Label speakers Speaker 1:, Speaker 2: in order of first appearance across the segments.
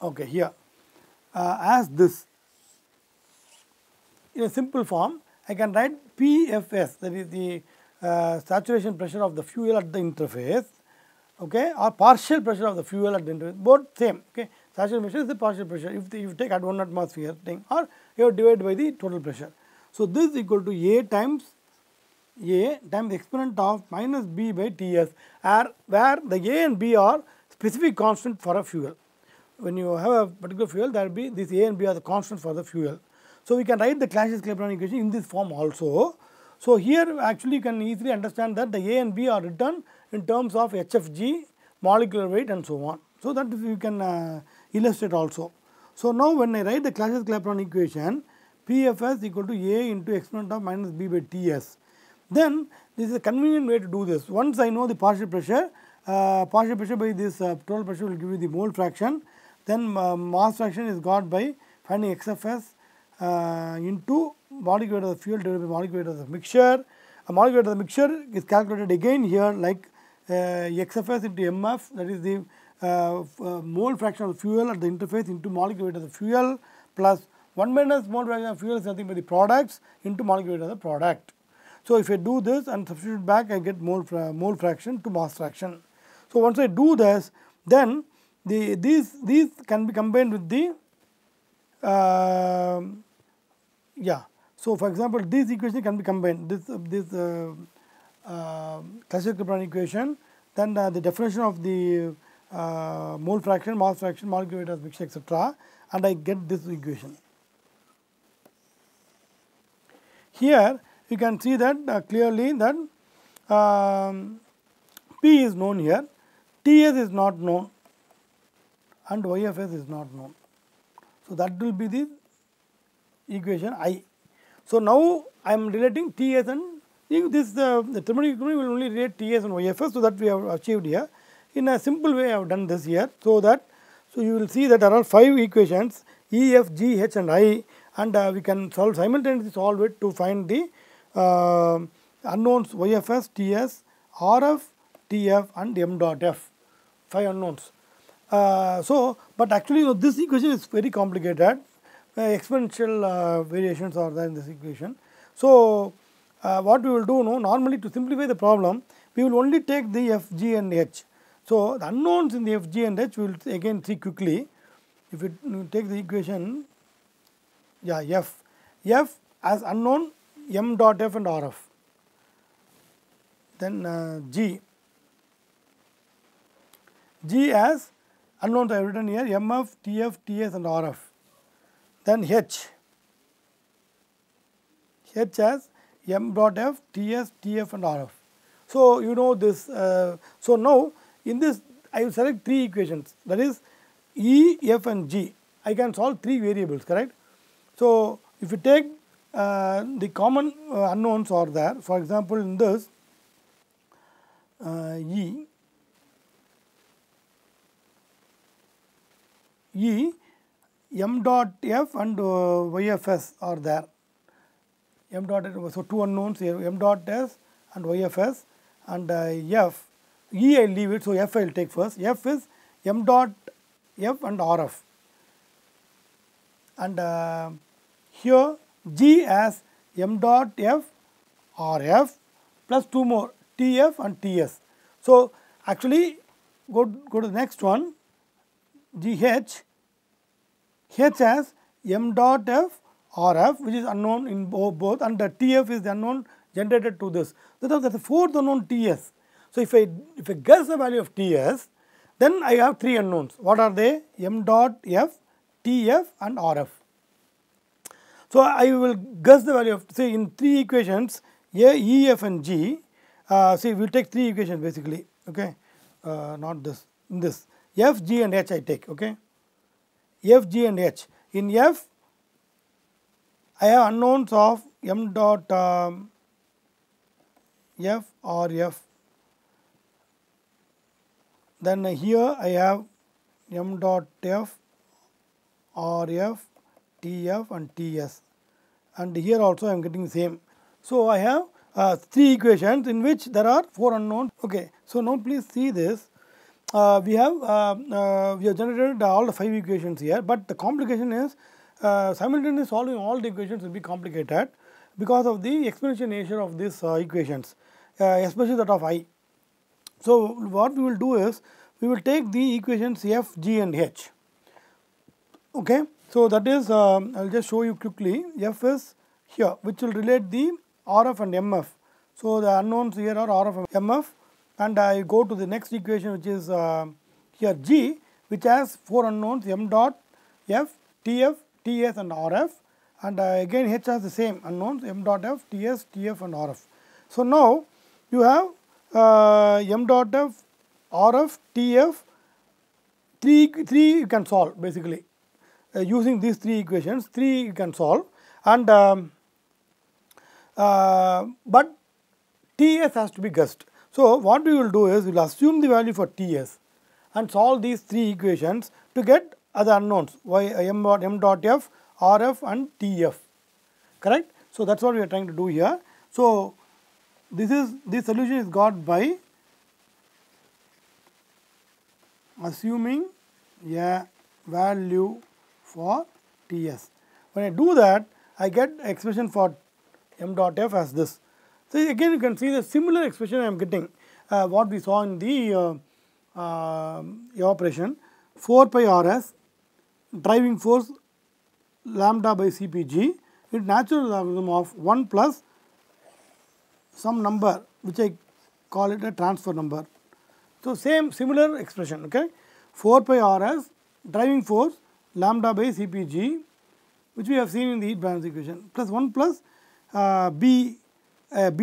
Speaker 1: Okay, here as this in a simple form, I can write PFS, that is the saturation pressure of the fuel at the interface, okay, or partial pressure of the fuel at the interface, both same, okay. Saturation pressure is the partial pressure if you take at 1 atmosphere thing, or you have divided by the total pressure. So this is equal to A times the exponent of minus B by Ts, where the A and B are specific constant for a fuel. When you have a particular fuel, there will be this A and B are the constant for the fuel. So we can write the Clausius-Clapeyron equation in this form also. So here actually you can easily understand that the A and B are written in terms of HFG, molecular weight and so on. So that you can illustrate also. So now when I write the Clausius-Clapeyron equation, PFS equal to A into exponent of minus B by Ts. Then this is a convenient way to do this. Once I know the partial pressure by this total pressure will give you the mole fraction. Then mass fraction is got by finding XFS into molecular weight of the fuel divided by molecular weight of the mixture. A molecular weight of the mixture is calculated again here like XFS into MF, that is the mole fraction of the fuel at the interface into molecular weight of the fuel, plus 1 minus mole fraction of fuel is nothing but the products into molecular weight of the product. So if I do this and substitute back, I get mole fraction to mass fraction. So once I do this, then these can be combined with the So for example, this equation can be combined. This Clausius-Clapeyron equation, then the definition of the mole fraction, mass fraction, molecular weight of mixture, etc., and I get this equation. Here you can see that clearly that P is known here, Ts is not known, and YFS is not known. So that will be the equation I. So now I am relating Ts and this the thermodynamic equation will only relate Ts and YFS. So that we have achieved here. In a simple way I have done this here, so you will see that there are 5 equations E, F, G, H and I, and we can simultaneously solve it to find the unknowns YFS, Ts, RF, TF and M dot F, 5 unknowns. But actually this equation is very complicated, exponential variations are there in this equation. So what we will do now, normally to simplify the problem, we will only take the F, G and H. So the unknowns in the F, G and H we will again see quickly. If you take the equation, F as unknown M dot F and RF, then G as unknowns I have written here MF, TF, TS and RF, then H as M dot F, TS, TF and RF. So you know this, so now in this I will select 3 equations, that is E, F and G. I can solve 3 variables, correct? So if you take the common unknowns are there, for example in this E, M dot F and YFS are there. M dot F, so 2 unknowns here, M dot S and YFS, and F, E I will leave it, so F I will take first. F is M dot F and RF, and here G as M dot F, RF plus 2 more TF and TS. So actually go to the next one, GH, H as M dot F, RF, which is unknown in both, and the TF is the unknown generated to this. So that's the 4th unknown TS. So if I guess the value of TS, then I have 3 unknowns. What are they? M dot F, TF and RF. So I will guess the value of, say in 3 equations A, E, F and G. See, we will take 3 equations basically, okay, not this, in this F, G and H I take, okay, F, G and H. In F I have unknowns of M dot F or F, then here I have M dot F, RF, TF and TS, and here also I am getting the same. So I have 3 equations in which there are 4 unknowns. Okay, so now please see this. we have generated all the 5 equations here, but the complication is simultaneously solving all the equations will be complicated because of the exponential nature of these equations, especially that of I. So, what we will do is we will take the equations f, g and h. Okay. So, that is I will just show you quickly. F is here, which will relate the RF and MF. So, the unknowns here are RF and MF, and I go to the next equation, which is here G, which has 4 unknowns m dot f, TF, TS and RF, and again H has the same unknowns m dot f, TS, TF and RF. So, now you have m dot f, RF, TF, three you can solve basically. Using these 3 equations, 3 you can solve, and but Ts has to be guessed. So, what we will do is we will assume the value for Ts and solve these 3 equations to get other unknowns m dot f, RF and TF, correct. So, that is what we are trying to do here. So, this solution is got by assuming a value for Ts. When I do that, I get expression for m dot f as this. So, again you can see the similar expression I am getting what we saw in the evaporation. 4 pi Rs driving force lambda by Cpg with natural logarithm of 1 plus some number which I call it a transfer number. So, similar expression, okay. 4 pi Rs driving force lambda by Cpg, which we have seen in the heat balance equation, plus 1 plus B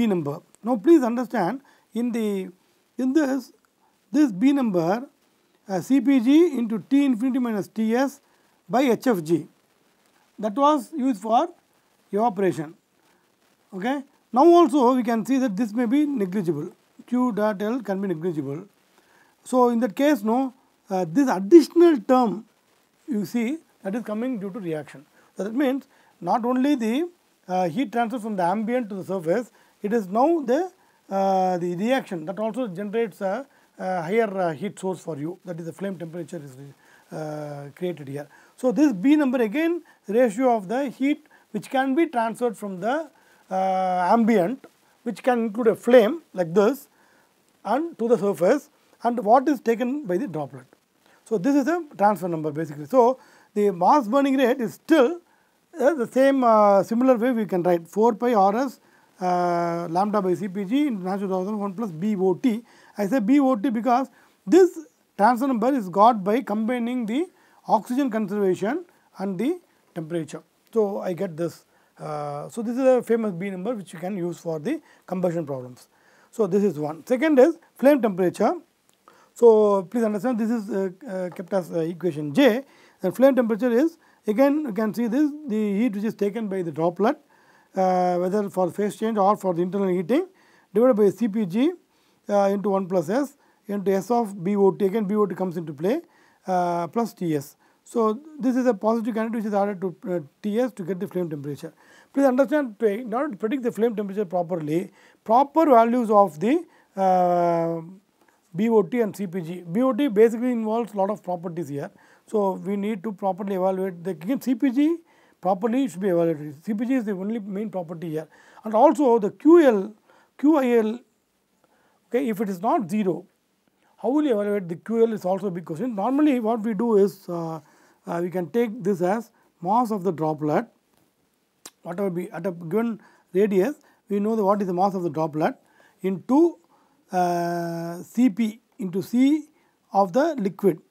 Speaker 1: number. Now, please understand in this B number Cpg into T infinity minus Ts by HFG, that was used for evaporation. Okay. Now, also we can see that this may be negligible, Q dot L can be negligible. So, in that case, no, this additional term you see that is coming due to reaction. So, that means not only the heat transfer from the ambient to the surface, it is now the reaction that also generates a higher heat source for you, that is the flame temperature is created here. So, this B number again ratio of the heat which can be transferred from the ambient, which can include a flame like this and to the surface, and what is taken by the droplet. So, this is a transfer number basically. So, the mass burning rate is still the same similar way we can write 4 pi Rs lambda by Cpg into natural logarithm 1 plus BOT. I say BOT because this transfer number is got by combining the oxygen conservation and the temperature. So, I get this. So, this is a famous B number which you can use for the combustion problems. So, this is one. Second is flame temperature. So, please understand this is kept as equation J, and flame temperature is, again you can see this, the heat which is taken by the droplet whether for phase change or for the internal heating, divided by Cpg into 1 plus S into S of BOT, again BOT comes into play plus Ts. So, this is a positive candidate which is added to Ts to get the flame temperature. Please understand, in order to predict the flame temperature properly, proper values of the BOT and CPG. BOT basically involves a lot of properties here. So, we need to properly evaluate the again CPG properly should be evaluated. CPG is the only main property here, and also the QIL, okay, if it is not 0, how will you evaluate the QL is also a big question. Normally what we do is we can take this as mass of the droplet, whatever be at a given radius, we know what is the mass of the droplet into Cp into C of the liquid,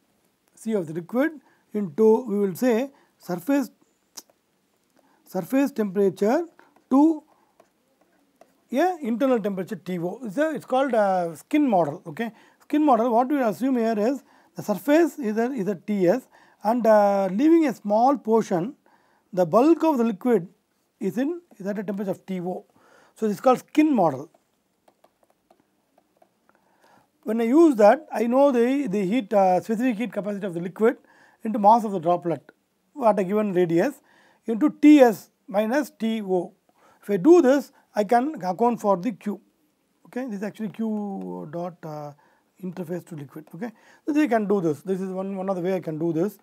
Speaker 1: into we will say surface temperature to internal temperature TO. It's called a skin model. Okay, skin model. What we assume here is the surface is a Ts, and leaving a small portion, the bulk of the liquid is at a temperature of TO. So, this is called skin model. When I use that, I know the heat specific heat capacity of the liquid into mass of the droplet at a given radius into Ts minus TO. If I do this, I can account for the Q. Okay, this is actually Q dot interface to liquid. Okay, so you can do this. This is one of the way I can do this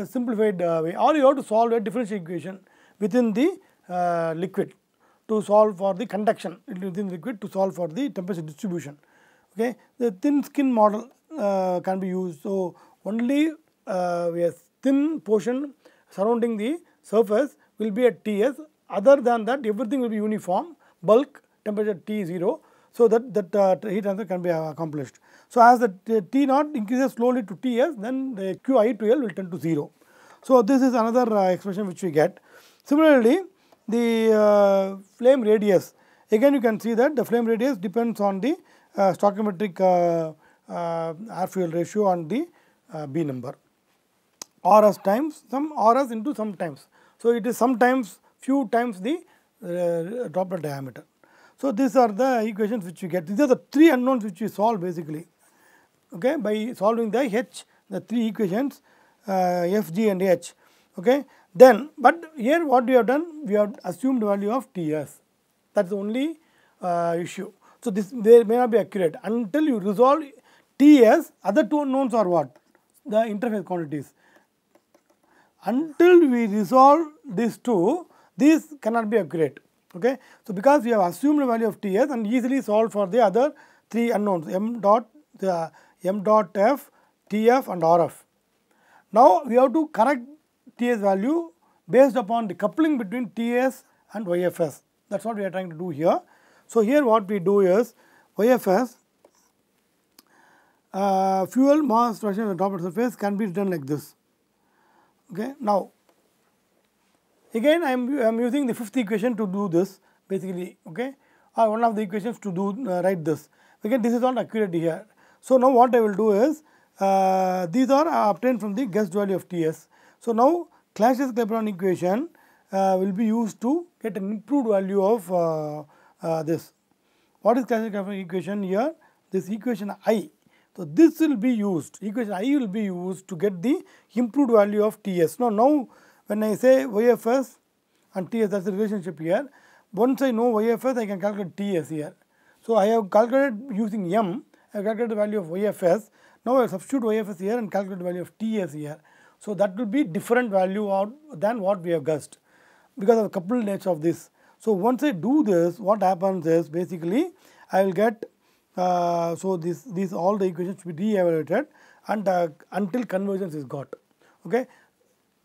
Speaker 1: simplified way, or you have to solve a differential equation within the liquid to solve for the conduction within the liquid to solve for the temperature distribution. Okay, the thin skin model can be used. So only a thin portion surrounding the surface will be at Ts. Other than that, everything will be uniform. Bulk temperature T0, so that heat transfer can be accomplished. So as the T0 increases slowly to Ts, then the Qi to L will tend to 0. So this is another expression which we get. Similarly, the flame radius, again you can see that the flame radius depends on the stoichiometric air fuel ratio and the B number. Rs times some Rs into some times. So it is sometimes few times the droplet diameter. So these are the equations which you get. These are the three unknowns which we solve basically. Okay, by solving the H, the three equations F, G and H. Okay, then but here what we have done, we have assumed value of Ts. That's the only issue. So this they may not be accurate until you resolve Ts. Other two unknowns are what? The interface quantities. Until we resolve these two, these cannot be accurate. Okay, so because we have assumed the value of Ts and easily solve for the other three unknowns m dot f, Tf and Rf. Now we have to correct Ts value based upon the coupling between Ts and YFS. That's what we are trying to do here. So here what we do is YFS fuel mass fraction of the droplet surface can be written like this. Okay, now again I am using the fifth equation to do this basically. Okay, or one of the equations to do write this. Again, this is not accurate here. So now what I will do is these are obtained from the guessed value of Ts. So now Clausius-Clapeyron equation will be used to get an improved value of this. What is Clausius-Clapeyron equation here? This equation I. So this will be used, equation I will be used to get the improved value of Ts. Now when I say YFS and Ts, that's the relationship here. Once I know YFS, I can calculate Ts here. So I have calculated using M, I have calculated the value of YFS. Now I substitute YFS here and calculate the value of Ts here. So that will be different value than what we have guessed because of the coupled nature of this. So once I do this, what happens is basically I will get so these all the equations will be re-evaluated and until convergence is got. Okay,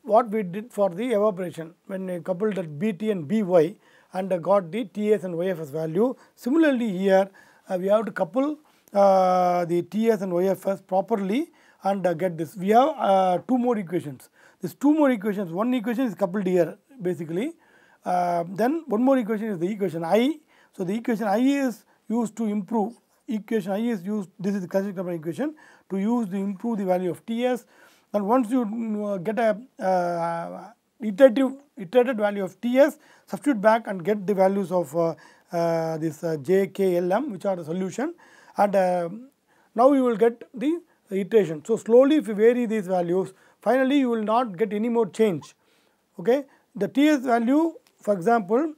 Speaker 1: what we did for the evaporation when we coupled that Bt and By and got the Ts and YFS value. Similarly here we have to couple the Ts and YFS properly and get this. We have two more equations. These two more equations, one equation is coupled here basically. Then one more equation is the equation I. So the equation I is used to improve. Equation I is used. This is the Clausius-Clapeyron equation to improve the value of Ts. And once you get a iterated value of Ts, substitute back and get the values of this J, K, L, M, which are the solution. And now you will get the iteration. So slowly, if you vary these values, finally you will not get any more change. Okay, the Ts value, for example,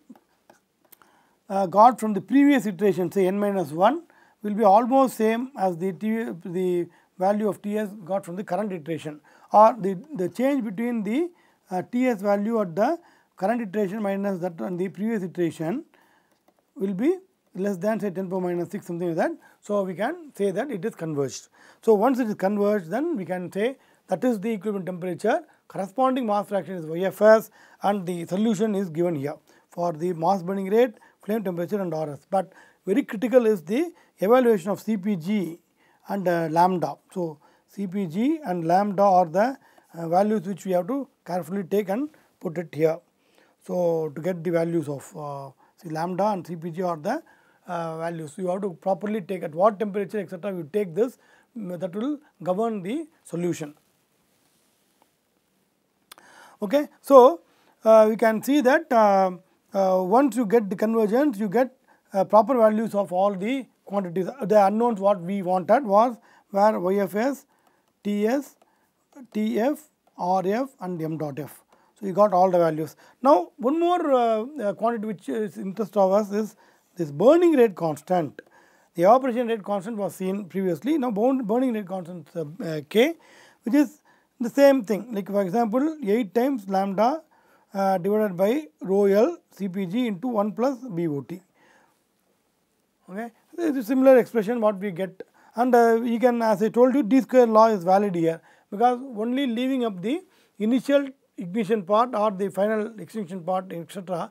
Speaker 1: got from the previous iteration, say n minus 1, will be almost same as the value of Ts got from the current iteration, or the change between the Ts value at the current iteration minus that on the previous iteration will be less than say 10 power minus 6, something like that. So we can say that it is converged. So once it is converged, then we can say that is the equilibrium temperature, corresponding mass fraction is YFS and the solution is given here for the mass burning rate, flame temperature and Rs. But very critical is the evaluation of CPG and lambda. So CPG and lambda are the values which we have to carefully take and put it here. So to get the values of lambda and CPG are the values. You have to properly take at what temperature etc. you take this, that will govern the solution. Okay, so we can see that once you get the convergence, you get proper values of all the quantities. The unknowns what we wanted was where YFS, Ts, Tf, Rf and m dot f. So you got all the values. Now one more quantity which is interest of us is this burning rate constant. the evaporation rate constant was seen previously. Now burning rate constant K, which is the same thing, like for example 8 times lambda divided by rho L Cpg into 1 plus BOT. Okay, this is a similar expression what we get, and you can, as I told you, d square law is valid here, because only leaving up the initial ignition part or the final extinction part, etc.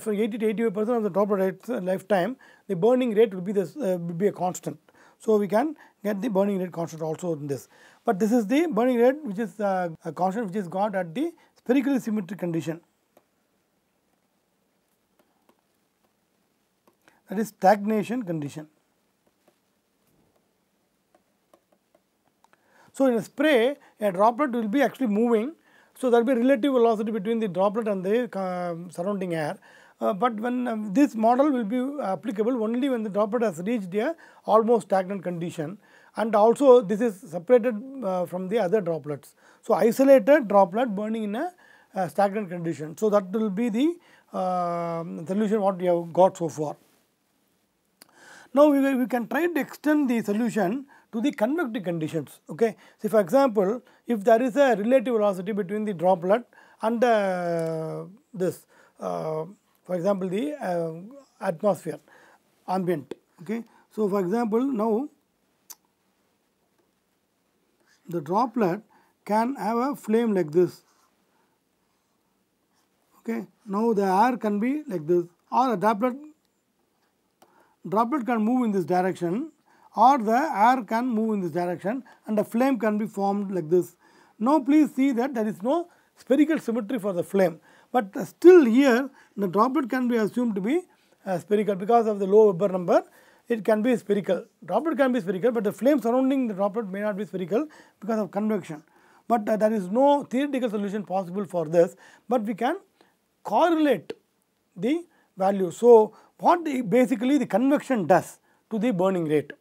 Speaker 1: For 80 to 85% of the droplet rate's lifetime, the burning rate will be this will be a constant. So we can get the burning rate constant also in this. But this is the burning rate which is a constant which is got at the spherically symmetric condition, that is stagnation condition. So in a spray, a droplet will be actually moving. So there will be relative velocity between the droplet and the surrounding air. But when this model will be applicable only when the droplet has reached a almost stagnant condition, and also this is separated from the other droplets. So isolated droplet burning in a stagnant condition. So that will be the solution what we have got so far. Now we can try to extend the solution to the convective conditions. Okay. So for example, if there is a relative velocity between the droplet and this, for example, the atmosphere, ambient. Okay. So for example, now the droplet can have a flame like this. Okay. Now the air can be like this, or a droplet can move in this direction, or the air can move in this direction, and a flame can be formed like this. Now please see that there is no spherical symmetry for the flame, but still here the droplet can be assumed to be spherical because of the low Weber number. It can be spherical. Droplet can be spherical, but the flame surrounding the droplet may not be spherical because of convection. But there is no theoretical solution possible for this, but we can correlate the value. So what basically the convection does to the burning rate,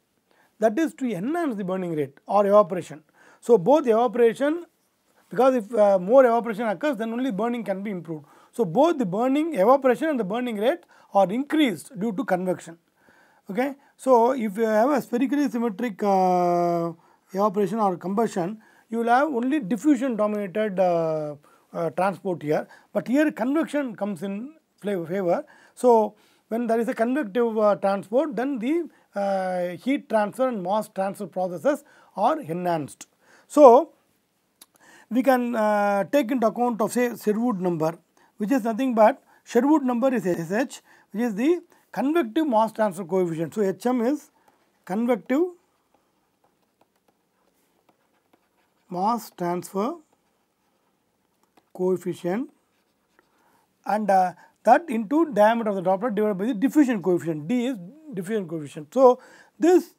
Speaker 1: that is to enhance the burning rate or evaporation. So both evaporation, because if more evaporation occurs, then only burning can be improved. So both the burning evaporation and the burning rate are increased due to convection. Okay. So if you have a spherically symmetric evaporation or combustion, you will have only diffusion dominated transport here, but here convection comes in favor. So when there is a convective transport, then the heat transfer and mass transfer processes are enhanced. So we can take into account of, say, Sherwood number, which is nothing but Sherwood number is SH, which is the convective mass transfer coefficient. So HM is convective mass transfer coefficient, and that into diameter of the droplet divided by the diffusion coefficient. D is diffusion coefficient. So this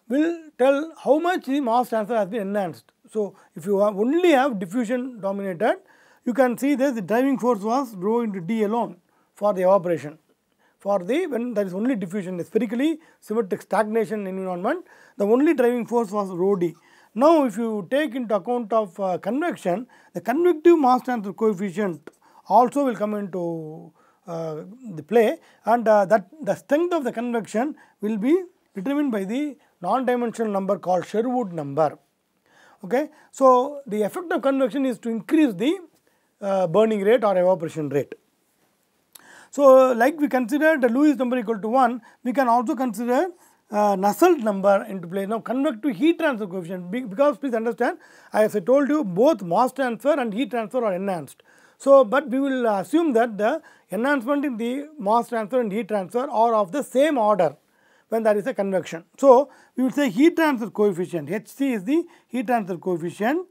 Speaker 1: will tell how much the mass transfer has been enhanced. So if you only have diffusion dominated, you can see that the driving force was rho into D alone for the evaporation. For the when there is only diffusion, a spherically symmetric stagnation environment, the only driving force was rho D. Now if you take into account of convection, the convective mass transfer coefficient also will come into the play, and that the strength of the convection will be determined by the non-dimensional number called Sherwood number. Okay. So the effect of convection is to increase the burning rate or evaporation rate. So like we considered the Lewis number equal to 1, we can also consider Nusselt number into play. Now convective heat transfer coefficient, because please understand, as I told you, both mass transfer and heat transfer are enhanced. So but we will assume that the enhancement in the mass transfer and heat transfer are of the same order when there is a convection. So we will say heat transfer coefficient, Hc is the heat transfer coefficient,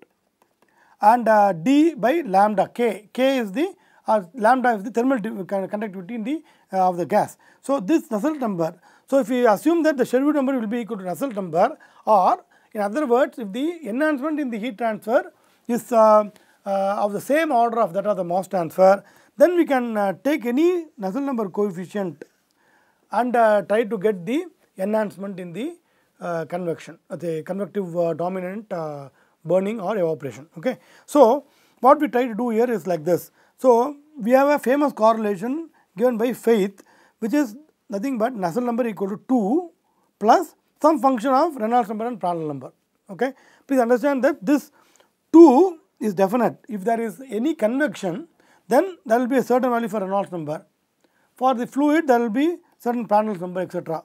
Speaker 1: and D by lambda, K is the lambda is the thermal conductivity in the of the gas. So this Nusselt number. So if we assume that the Sherwood number will be equal to Nusselt number, or in other words, if the enhancement in the heat transfer is of the same order of that of the mass transfer, then we can take any Nusselt number coefficient and try to get the enhancement in the convection, the convective dominant burning or evaporation. Okay. So what we try to do here is like this. So we have a famous correlation given by Faith, which is nothing but Nusselt number equal to 2 plus some function of Reynolds number and Prandtl number. Okay. Please understand that this 2 is definite. If there is any convection, then there will be a certain value for Reynolds number. For the fluid, there will be certain Prandtl number, etc.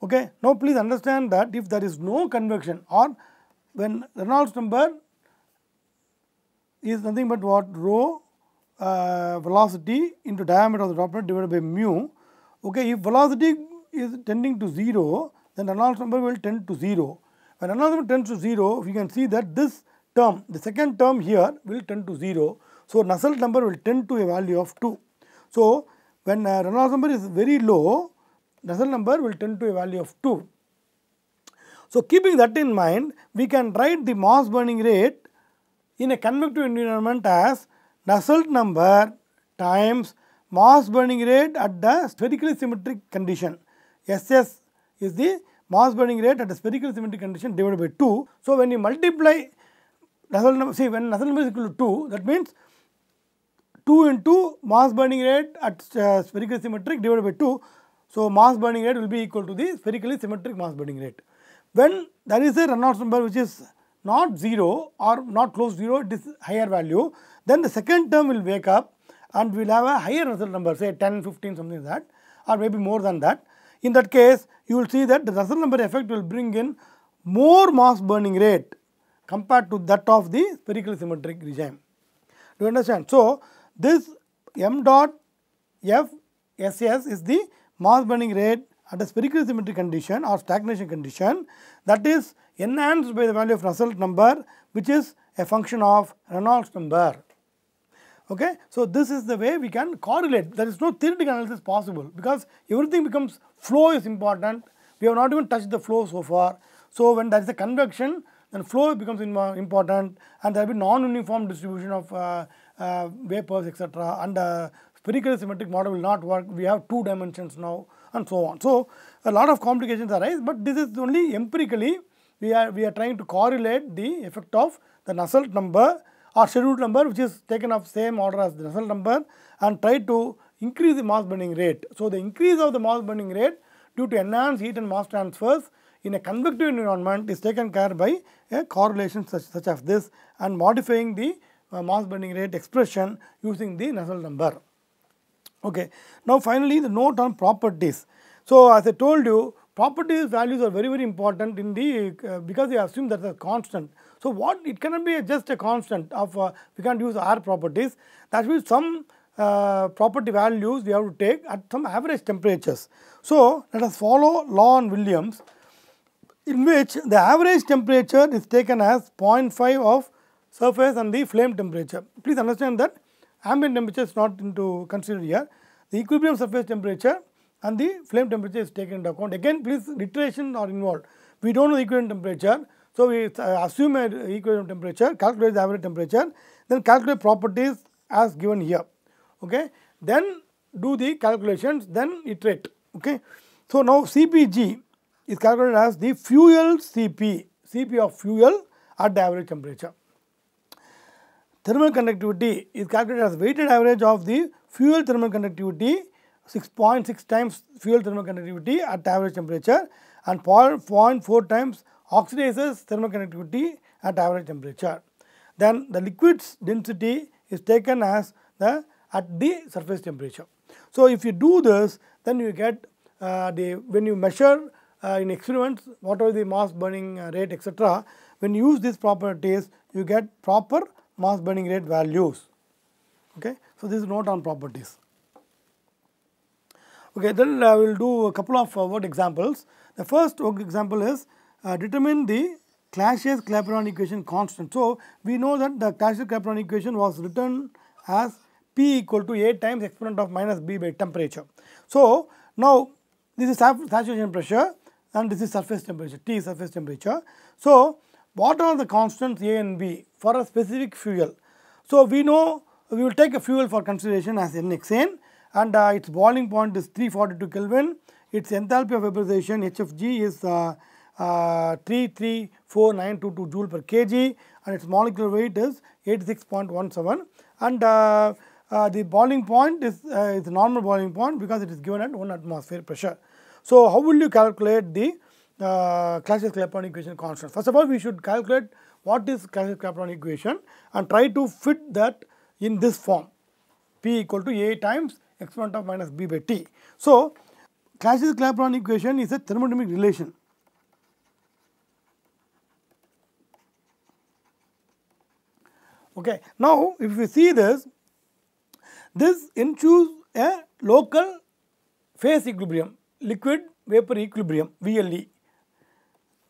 Speaker 1: Okay. Now, please understand that if there is no convection, or when Reynolds number is nothing but what, rho velocity into diameter of the droplet divided by mu. Okay. If velocity is tending to 0, then Reynolds number will tend to 0. When Reynolds number tends to 0, we can see that this term, the second term here, will tend to 0. So, Nusselt number will tend to a value of 2. So, when Reynolds number is very low, Nusselt number will tend to a value of 2. So, keeping that in mind, we can write the mass burning rate in a convective environment as Nusselt number times mass burning rate at the spherically symmetric condition. SS is the mass burning rate at a spherically symmetric condition divided by 2. So, when you multiply Nusselt number, see, when Nusselt number is equal to 2, that means 2 into mass burning rate at spherically symmetric divided by 2. So, mass burning rate will be equal to the spherically symmetric mass burning rate. When there is a Reynolds number which is not 0 or not close to 0, it is higher value, then the second term will wake up and we will have a higher Nusselt number, say 10, 15, something like that, or maybe more than that. In that case, you will see that the Nusselt number effect will bring in more mass burning rate compared to that of the spherically symmetric regime. Do you understand? So, this m dot f SS is the mass burning rate at a spherically symmetric condition or stagnation condition, that is enhanced by the value of Nusselt number, which is a function of Reynolds number. Okay. So, this is the way we can correlate. There is no theoretical analysis possible because everything becomes flow is important. We have not even touched the flow so far. So, when there is a convection, then flow becomes important, and there will be non-uniform distribution of vapors, etc. And spherical symmetric model will not work. We have 2 dimensions now, and so on. So, a lot of complications arise, but this is only empirically we are trying to correlate the effect of the Nusselt number or scheduled number, which is taken of same order as the Nusselt number, and try to increase the mass burning rate. So, the increase of the mass burning rate due to enhanced heat and mass transfers in a convective environment is taken care by a correlation such as this, and modifying the mass burning rate expression using the Nusselt number. Okay. Now, finally, the note on properties. So, as I told you, properties values are very, very important in the because they assume that a constant. So, what it cannot be just a constant of we can't use R properties. That means some property values we have to take at some average temperatures. So, let us follow law on Williams, in which the average temperature is taken as 0.5 of surface and the flame temperature. Please understand that ambient temperature is not into considered here. The equilibrium surface temperature and the flame temperature is taken into account. Again, please, iteration are involved. We don't know the equilibrium temperature. So, we assume a equilibrium temperature, calculate the average temperature, then calculate properties as given here. Okay. Then do the calculations, then iterate. Okay. So, now CPG is calculated as the fuel CP, CP of fuel at the average temperature. Thermal conductivity is calculated as weighted average of the fuel thermal conductivity, 6.6 times fuel thermal conductivity at average temperature, and 0.4 times oxidizes thermal conductivity at average temperature. Then the liquid's density is taken as at the surface temperature. So, if you do this, then you get when you measure in experiments whatever the mass burning rate, etc. When you use these properties, you get proper mass burning rate values. Okay. So, this is note on properties. Okay, then I will do a couple of word examples. The first work example is determine the Clausius-Clapeyron equation constant. So, we know that the Clausius-Clapeyron equation was written as P equal to A times exponent of minus B by temperature. So, now this is saturation pressure and this is surface temperature, T is surface temperature. So, what are the constants A and B for a specific fuel? So, we know we will take a fuel for consideration as N-hexane, and its boiling point is 342 Kelvin. Its enthalpy of vaporization HFG is 334,922 joule per kg, and its molecular weight is 86.17, and the boiling point is the normal boiling point because it is given at 1 atmosphere pressure. So, how will you calculate the Clapeyron equation constant. First of all, we should calculate what is Clapeyron equation and try to fit that in this form, P equal to A times exponent of minus B by T. So, Clapeyron equation is a thermodynamic relation. Okay. Now, if we see this ensures a local phase equilibrium, liquid vapor equilibrium, VLE,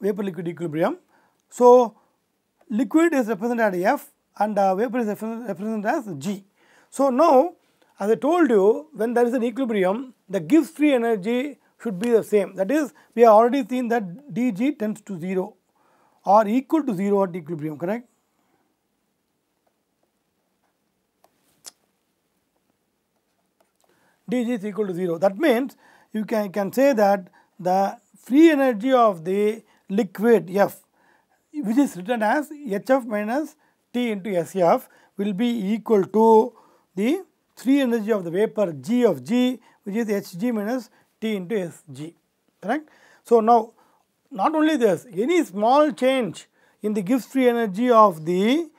Speaker 1: vapor liquid equilibrium. So, liquid is represented as F and vapor is represented as G. So, now as I told you, when there is an equilibrium, the Gibbs free energy should be the same. That is, we have already seen that dG tends to 0 or equal to 0 at equilibrium, correct? dG is equal to 0. That means you can say that the free energy of the liquid F, which is written as HF minus T into SF, will be equal to the free energy of the vapor G of G, which is Hg minus T into Sg, correct? So, now not only this, any small change in the Gibbs free energy of the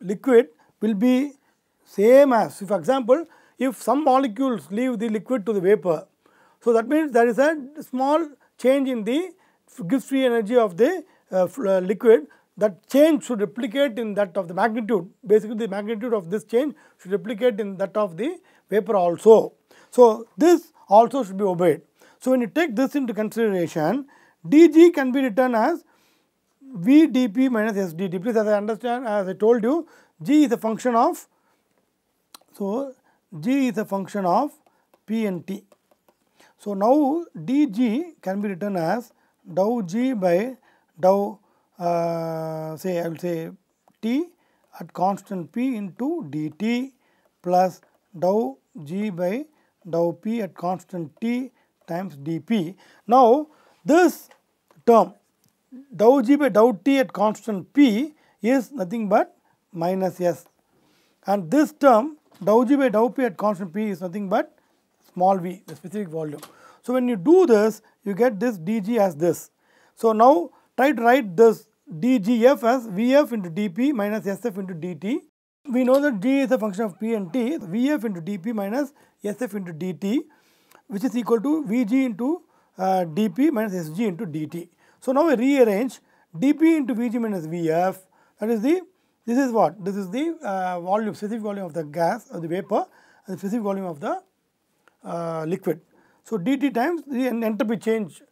Speaker 1: liquid will be same as, for example, if some molecules leave the liquid to the vapor. So, that means there is a small change in the Gibbs free energy of the liquid. That change should replicate in that of the magnitude. Basically, the magnitude of this change should replicate in that of the vapor also. So, this also should be obeyed. So, when you take this into consideration, dG can be written as V dP minus S dt. Please, as I understand, as I told you, G is a function of, so G is a function of P and T. So, now dG can be written as dou G by dou say I will say T at constant P into dt plus dou G by dou P at constant T times dP. Now, this term dou G by dou T at constant P is nothing but minus S, and this term dou G by dou P at constant P is nothing but small v, the specific volume. So, when you do this, you get this dG as this. So, now try to write this dGF as Vf into dP minus Sf into dt. We know that G is a function of P and T, Vf into dP minus Sf into dt, which is equal to Vg into dP minus Sg into dt. So, now I rearrange dP into Vg minus Vf, that is the, this is what? This is the volume, specific volume of the gas or the vapor and the specific volume of the liquid. So, dt times the entropy change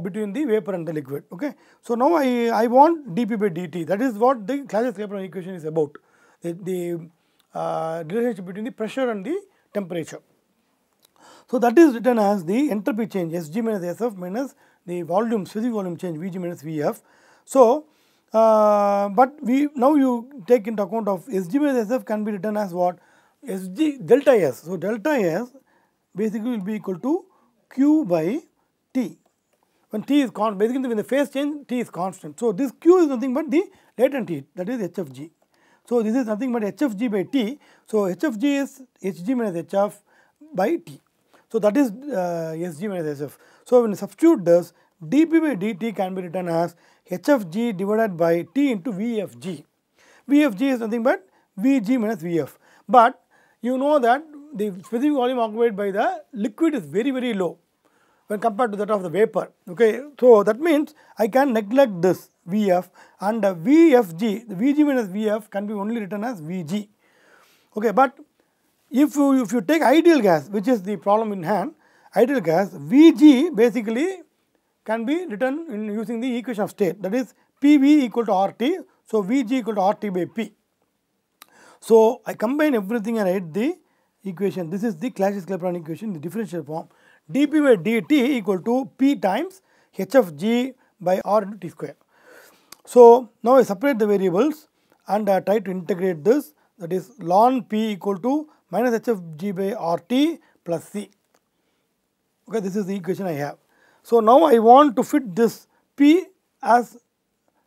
Speaker 1: between the vapor and the liquid. Okay. So, now I want dP by dt, that is what the Clapeyron equation is about, the relationship between the pressure and the temperature. So, that is written as the entropy change Sg minus Sf minus the volume, specific volume change Vg minus Vf. So, but now you take into account of Sg minus Sf can be written as what? Sg delta S. So, delta S basically will be equal to Q by T. When T is constant, basically when the phase change T is constant. So, this Q is nothing but the latent heat, that is HFG. So, this is nothing but HFG by T. So, HFG is Hg minus Hf by T. So, that is Sg minus Sf. So, when you substitute this, dP by dt can be written as Hfg divided by T into Vfg. Vfg is nothing but Vg minus Vf. But you know that the specific volume occupied by the liquid is very, very low when compared to that of the vapor. Okay. So, that means I can neglect this Vf, and Vfg, the Vg minus Vf can be only written as Vg. Okay. But if you take ideal gas, which is the problem in hand, ideal gas, Vg basically can be written in using the equation of state, that is Pv equal to RT. So, Vg equal to RT by P. So, I combine everything and write the equation. This is the Clapeyron equation in the differential form. dP by dt equal to P times Hfg by R into T square. So, now I separate the variables and try to integrate this, that is ln P equal to minus Hfg by RT plus C. Okay, this is the equation I have. So, now I want to fit this P as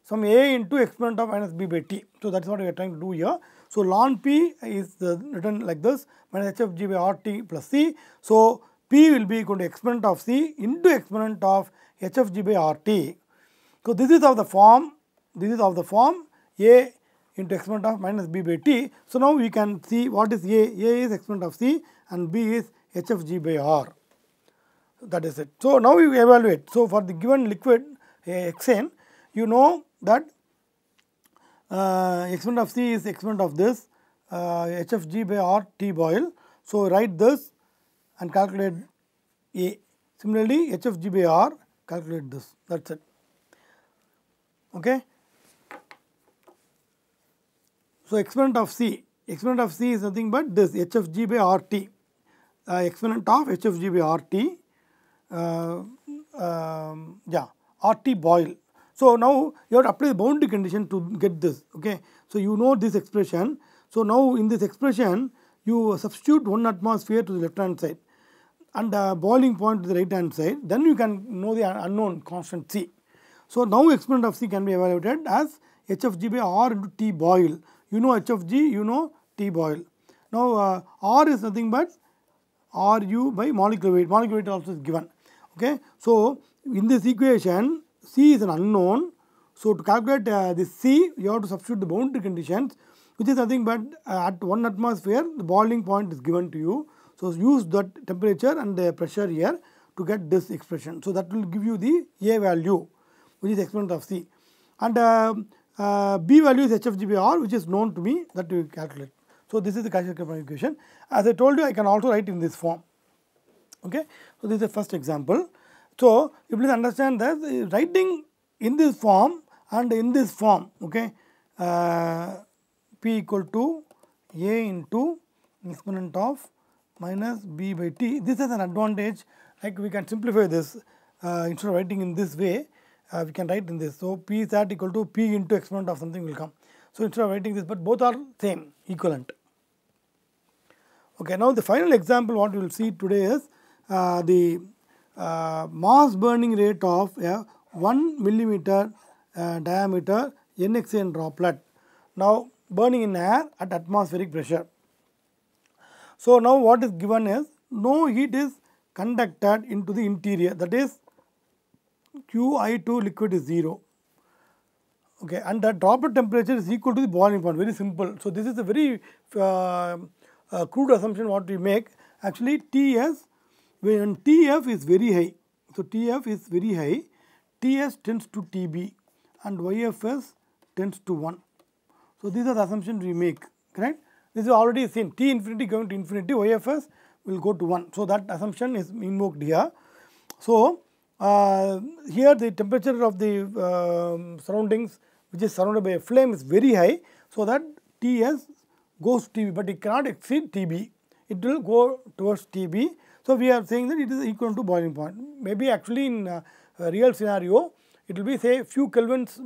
Speaker 1: some A into exponent of minus B by T. So, that is what we are trying to do here. So, ln P is written like this, minus Hfg by RT plus C. So, P will be equal to exponent of C into exponent of HFG by RT. So this is of the form A into exponent of minus B by T. So now we can see what is A. A is exponent of C and B is HFG by R. That is it. So now we evaluate. So for the given liquid hexane, you know that exponent of C is exponent of this HFG by R T boil. So write this and calculate A. Similarly, HFG by R, calculate this. That's it. Okay. So exponent of C is nothing but this HFG by RT, exponent of HFG by RT, RT boil. So now you have to apply the boundary condition to get this. Okay. So you know this expression. So now in this expression, you substitute 1 atmosphere to the left hand side and boiling point to the right hand side. Then you can know the unknown constant C. So now exponent of C can be evaluated as HFG by R into T boil. You know HFG, you know T boil. Now R is nothing but RU by molecular weight. Molecular weight also is given. Okay. So in this equation, C is an unknown. So to calculate this C, you have to substitute the boundary conditions, which is nothing but at 1 atmosphere, the boiling point is given to you. So use that temperature and the pressure here to get this expression. So that will give you the A value, which is exponent of C. And B value is HFG by R, which is known to me, that we calculate. So this is the Cauchy-Riemann equation. As I told you, I can also write in this form. Okay. So this is the first example. So you please understand that writing in this form and in this form, okay, P equal to A into exponent of minus B by T. This is an advantage, like we can simplify this instead of writing in this way, we can write in this. So P sat equal to P into exponent of something will come. So instead of writing this, but both are same, equivalent. Okay, now the final example what we will see today is the mass burning rate of 1 millimeter diameter NHCN droplet. Now burning in air at atmospheric pressure. So now what is given is no heat is conducted into the interior, that is Qi to liquid is 0. Okay, and the droplet temperature is equal to the boiling point. Very simple. So this is a very crude assumption what we make. Actually Ts, when Tf is very high, so Tf is very high, Ts tends to Tb and Yfs tends to 1. So these are the assumptions we make, correct? This is already seen, T infinity going to infinity, Yfs will go to 1. So that assumption is invoked here. So here the temperature of the surroundings, which is surrounded by a flame, is very high, so that Ts goes to Tb, but it cannot exceed Tb. It will go towards Tb. So we are saying that it is equal to boiling point. Maybe actually in a real scenario, it will be say few kelvins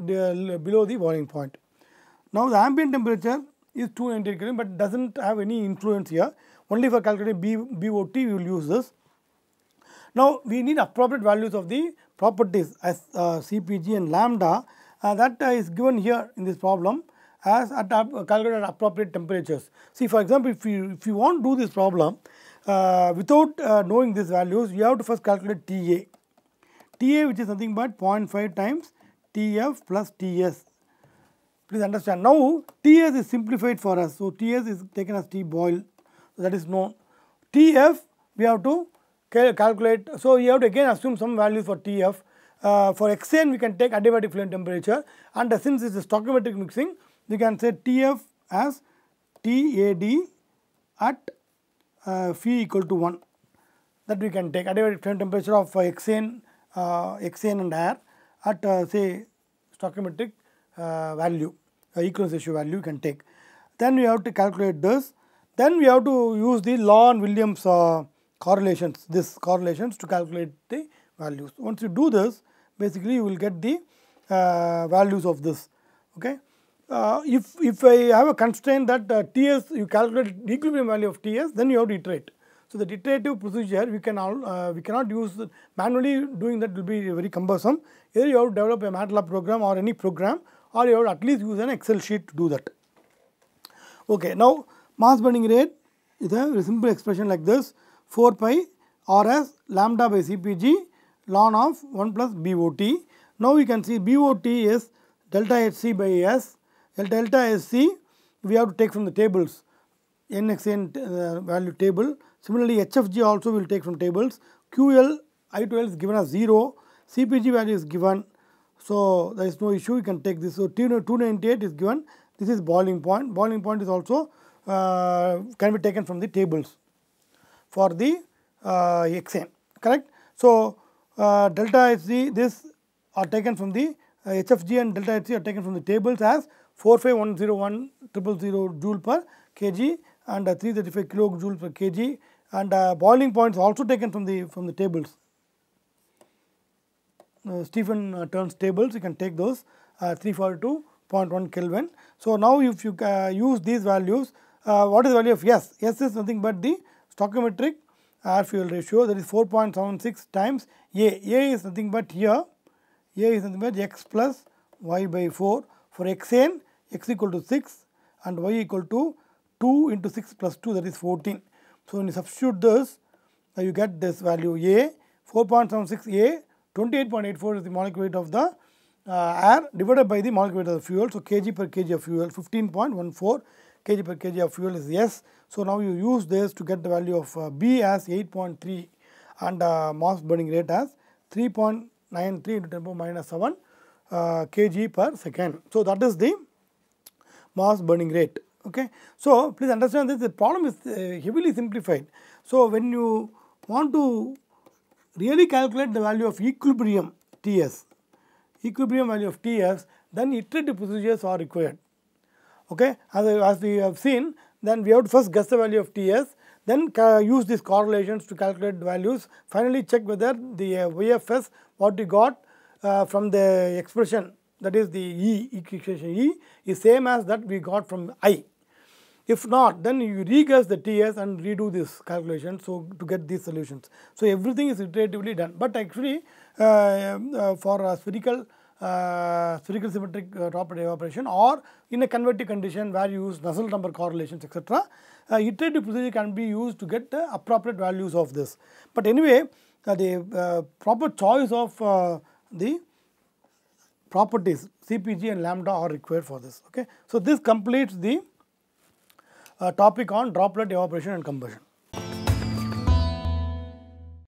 Speaker 1: below the boiling point. Now the ambient temperature is 298 Kelvin, but does not have any influence here. Only for calculating BOT we will use this. Now we need appropriate values of the properties as CPG and lambda, that is given here in this problem as at calculated appropriate temperatures. See, for example, if you want to do this problem without knowing these values, you have to first calculate TA. TA, which is nothing but 0.5 times TF plus TS. Please understand. Now TS is simplified for us. So TS is taken as T boil. So that is known. TF we have to calculate. So you have to again assume some values for TF. For hexane we can take adiabatic flame temperature, and since it is stoichiometric mixing, we can say TF as TAD at phi equal to 1. That we can take adiabatic flame temperature of hexane and air at say stoichiometric value, equivalence ratio value you can take. Then we have to calculate this. Then we have to use the Law and Williams correlations, to calculate the values. Once you do this, basically you will get the values of this. Okay. If I have a constraint that Ts, you calculate the equilibrium value of Ts, then you have to iterate. So the iterative procedure we cannot use manually. Doing that will be very cumbersome. Either you have to develop a MATLAB program or any program, or you have to at least use an Excel sheet to do that. Okay, now mass burning rate is a simple expression like this: 4 pi Rs lambda by Cpg ln of 1 plus BOT. Now we can see BOT is delta HC by S. Delta SC we have to take from the tables, NXN value table. Similarly, HFG also will take from tables. QL I2L is given as 0. CPG value is given. So there is no issue, you can take this. So 298 is given. This is boiling point. Boiling point is also can be taken from the tables for the hexane, correct. So delta HC this are taken from the HFG and delta HC are taken from the tables as 45101,000 joule per kg and 335 kilojoule per kg, and boiling points also taken from the tables. Stephen turns tables, you can take those 342.1 Kelvin. So now if you use these values, what is the value of S? S is nothing but the stoichiometric air fuel ratio, that is 4.76 times A. A is nothing but here, A is nothing but X plus Y by 4. For hexane, X equal to 6 and Y equal to 2 into 6 plus 2, that is 14. So when you substitute this, you get this value A, 4.76 A, 28.84 is the molecular weight of the air divided by the molecular weight of the fuel. So kg per kg of fuel, 15.14 kg per kg of fuel is S. So now you use this to get the value of B as 8.3 and mass burning rate as 3.93 into 10 power minus 7 kg per second. So that is the mass burning rate. Okay. So please understand this, the problem is heavily simplified. So when you want to really calculate the value of equilibrium TS, equilibrium value of TS, then iterative procedures are required. Okay. As we have seen, then we have to first guess the value of TS, then use these correlations to calculate the values, finally check whether the YFS what we got from the expression, that is the E, equation E is same as that we got from I. If not, then you re-guess the TS and redo this calculation, so to get these solutions. So everything is iteratively done, but actually for a spherical symmetric droplet evaporation or in a convective condition where you use Nusselt number correlations, etc., iterative procedure can be used to get the appropriate values of this. But anyway, the proper choice of the properties CPG and lambda are required for this. Okay. So this completes the topic on droplet evaporation and combustion.